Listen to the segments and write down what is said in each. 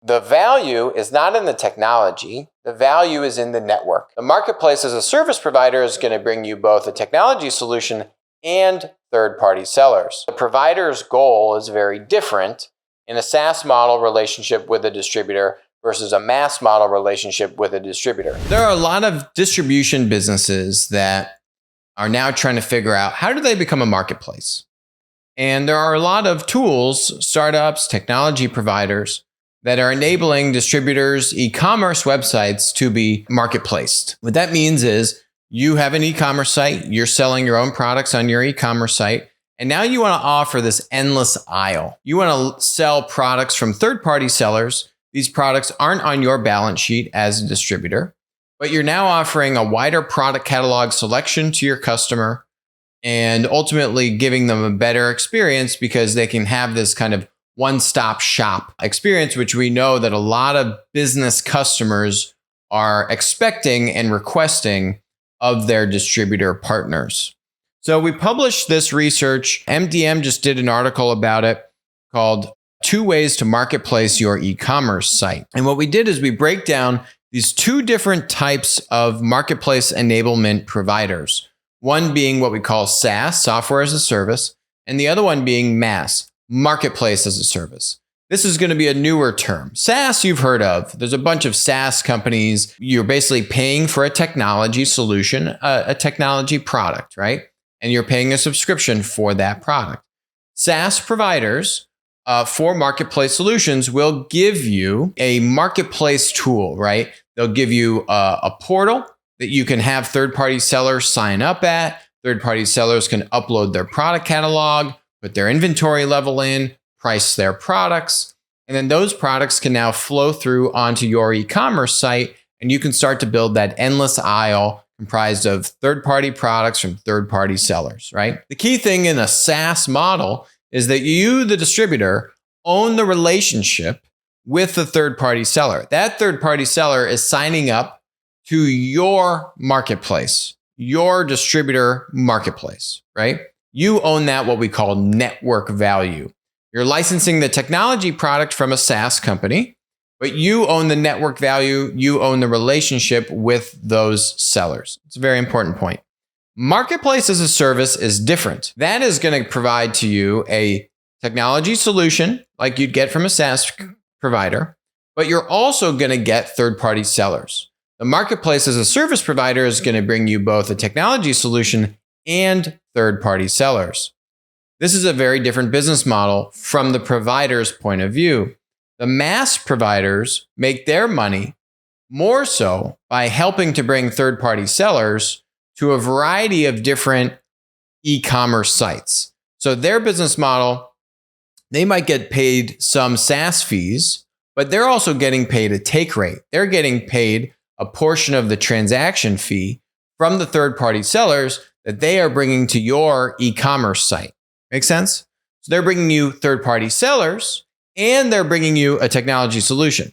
The value is not in the technology. The value is in the network. The marketplace as a service provider is going to bring you both a technology solution and third-party sellers. The provider's goal is very different in a SaaS model relationship with a distributor versus a MaaS model relationship with a distributor. There are a lot of distribution businesses that are now trying to figure out how do they become a marketplace. And there are a lot of tools, startups, technology providers that are enabling distributors' e-commerce websites to be marketplaced. What that means is you have an e-commerce site, you're selling your own products on your e-commerce site, and now you want to offer this endless aisle. You want to sell products from third-party sellers. These products aren't on your balance sheet as a distributor, but you're now offering a wider product catalog selection to your customer and ultimately giving them a better experience because they can have this kind of one-stop shop experience, which we know that a lot of business customers are expecting and requesting of their distributor partners. So we published this research. MDM just did an article about it called 2 Ways to Marketplace Your E-commerce Site. And what we did is we break down these 2 different types of marketplace enablement providers. One being what we call SaaS, software as a service, and the other one being MaaS, marketplace as a service. This is going to be a newer term. SaaS you've heard of. There's a bunch of SaaS companies. You're basically paying for a technology solution, a technology product, right? And you're paying a subscription for that product. SaaS providers for marketplace solutions will give you a marketplace tool, right? They'll give you a portal that you can have third-party sellers sign up at. Third-party sellers can upload their product catalog, put their inventory level in, price their products, and then those products can now flow through onto your e-commerce site, and you can start to build that endless aisle comprised of third-party products from third-party sellers, right? The key thing in a SaaS model is that you, the distributor, own the relationship with the third-party seller. That third-party seller is signing up to your marketplace, your distributor marketplace, right? You own that, what we call network value. You're licensing the technology product from a SaaS company, but you own the network value. You own the relationship with those sellers. It's a very important point. Marketplace as a service is different. That is going to provide to you a technology solution like you'd get from a SaaS provider, but you're also going to get third-party sellers. The marketplace as a service provider is going to bring you both a technology solution and third-party sellers. This is a very different business model from the provider's point of view. The MaaS providers make their money more so by helping to bring third-party sellers to a variety of different e-commerce sites. So their business model, they might get paid some SaaS fees, but they're also getting paid a take rate. They're getting paid a portion of the transaction fee from the third-party sellers that they are bringing to your e-commerce site. Make sense? So they're bringing you third-party sellers and they're bringing you a technology solution.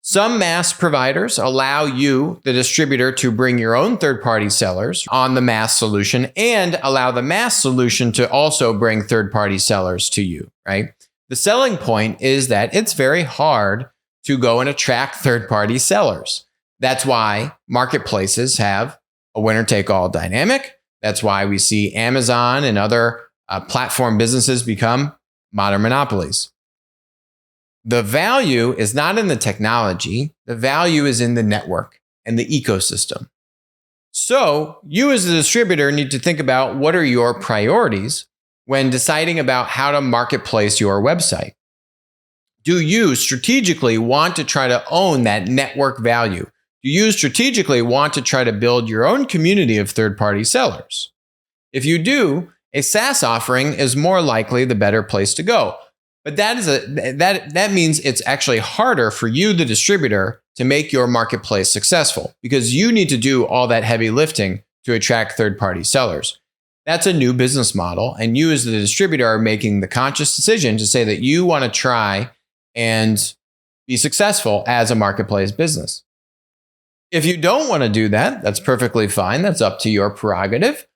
Some MaaS providers allow you, the distributor, to bring your own third-party sellers on the MaaS solution and allow the MaaS solution to also bring third-party sellers to you, right? The selling point is that it's very hard to go and attract third-party sellers. That's why marketplaces have a winner-take-all dynamic. That's why we see Amazon and other platform businesses become modern monopolies. The value is not in the technology. The value is in the network and the ecosystem. So you as a distributor need to think about what are your priorities when deciding about how to marketplace your website. Do you strategically want to try to own that network value? Do you strategically want to try to build your own community of third-party sellers? If you do, a SaaS offering is more likely the better place to go. But that means it's actually harder for you, the distributor, to make your marketplace successful because you need to do all that heavy lifting to attract third-party sellers. That's a new business model, and you as the distributor are making the conscious decision to say that you want to try and be successful as a marketplace business. If you don't want to do that, that's perfectly fine. That's up to your prerogative.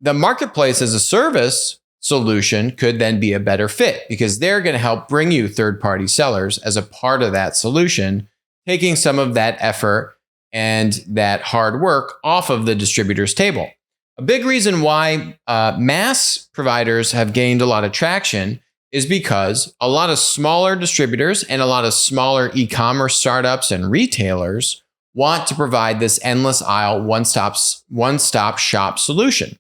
The marketplace as a service solution could then be a better fit because they're going to help bring you third-party sellers as a part of that solution, taking some of that effort and that hard work off of the distributor's table. A big reason why MaaS providers have gained a lot of traction is because a lot of smaller distributors and a lot of smaller e-commerce startups and retailers want to provide this endless aisle, one-stop shop solution.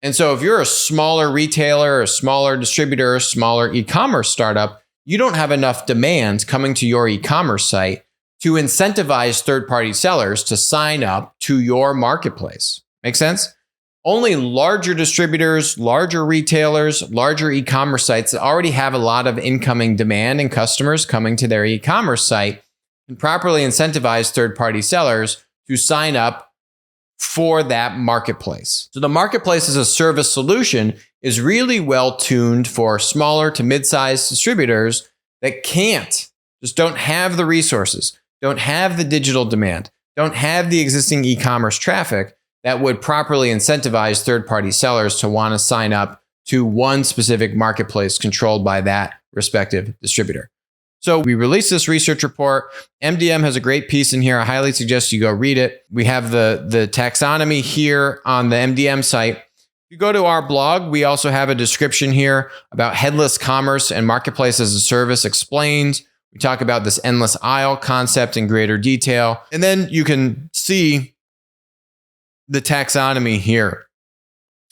And so if you're a smaller retailer, a smaller distributor, a smaller e-commerce startup, you don't have enough demand coming to your e-commerce site to incentivize third-party sellers to sign up to your marketplace. Make sense? Only larger distributors, larger retailers, larger e-commerce sites that already have a lot of incoming demand and customers coming to their e-commerce site can properly incentivize third-party sellers to sign up for that marketplace. So the marketplace as a service solution is really well tuned for smaller to mid-sized distributors that just don't have the resources, don't have the digital demand, don't have the existing e-commerce traffic that would properly incentivize third-party sellers to want to sign up to one specific marketplace controlled by that respective distributor. So we released this research report. MDM has a great piece in here. I highly suggest you go read it. We have the taxonomy here on the MDM site. If you go to our blog, we also have a description here about headless commerce and marketplace as a service explained. We talk about this endless aisle concept in greater detail. And then you can see the taxonomy here.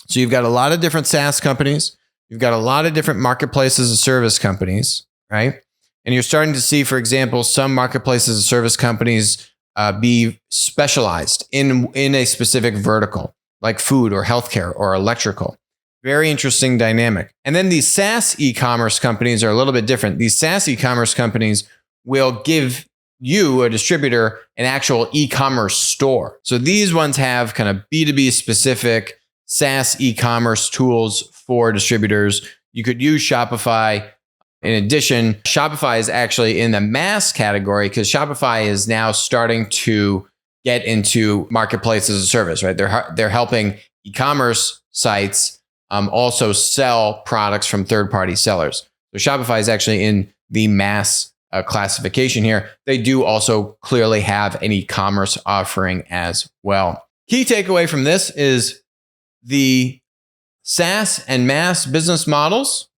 So you've got a lot of different SaaS companies. You've got a lot of different marketplace as a service companies, right? And you're starting to see, for example, some marketplace as a service companies be specialized in a specific vertical, like food or healthcare or electrical. Very interesting dynamic. And then these SaaS e-commerce companies are a little bit different. These SaaS e-commerce companies will give you, a distributor, an actual e-commerce store. So these ones have kind of B2B specific SaaS e-commerce tools for distributors. You could use Shopify. In addition, Shopify is actually in the MaaS category because Shopify is now starting to get into marketplace as a service, right? They're helping e-commerce sites also sell products from third-party sellers. So Shopify is actually in the MaaS classification here. They do also clearly have an e-commerce offering as well. Key takeaway from this is the SaaS and MaaS business models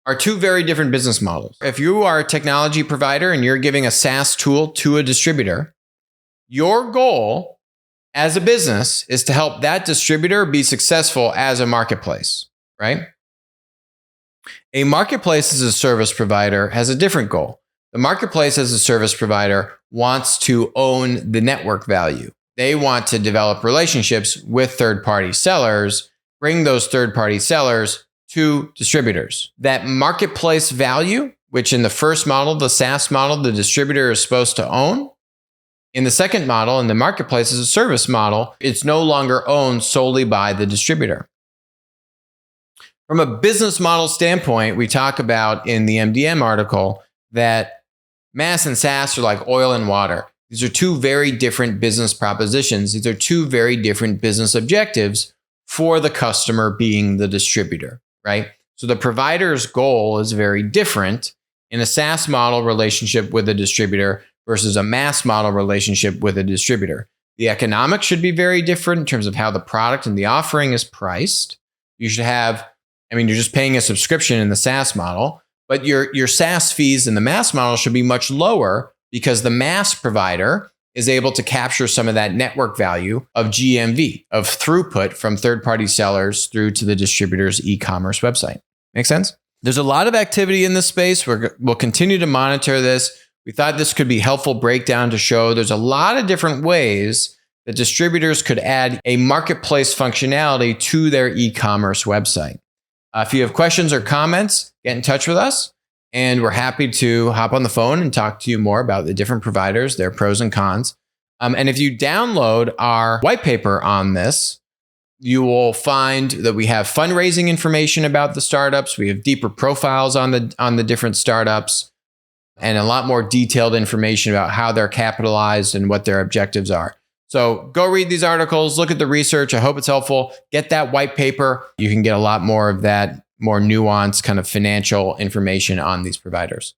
are two very different business models. If you are a technology provider and you're giving a SaaS tool to a distributor, your goal as a business is to help that distributor be successful as a marketplace, right? A marketplace as a service provider has a different goal. The marketplace as a service provider wants to own the network value. They want to develop relationships with third-party sellers, bring those third-party sellers to distributors. That marketplace value, which in the first model, the SaaS model, the distributor is supposed to own. In the second model, in the marketplace as a service model, it's no longer owned solely by the distributor. From a business model standpoint, we talk about in the MDM article that MaaS and SaaS are like oil and water. These are two very different business propositions. These are two very different business objectives for the customer being the distributor, right? So the provider's goal is very different in a SaaS model relationship with a distributor versus a MaaS model relationship with a distributor. The economics should be very different in terms of how the product and the offering is priced. You should have, you're just paying a subscription in the SaaS model, but your SaaS fees in the MaaS model should be much lower because the MaaS provider is able to capture some of that network value of GMV, of throughput from third-party sellers through to the distributor's e-commerce website. Make sense? There's a lot of activity in this space. We'll continue to monitor this. We thought this could be a helpful breakdown to show there's a lot of different ways that distributors could add a marketplace functionality to their e-commerce website. If you have questions or comments, get in touch with us, and we're happy to hop on the phone and talk to you more about the different providers, their pros and cons. And if you download our white paper on this, you will find that we have fundraising information about the startups. We have deeper profiles on the different startups and a lot more detailed information about how they're capitalized and what their objectives are. So go read these articles, look at the research. I hope it's helpful. Get that white paper. You can get a lot more of that, more nuanced kind of financial information on these providers.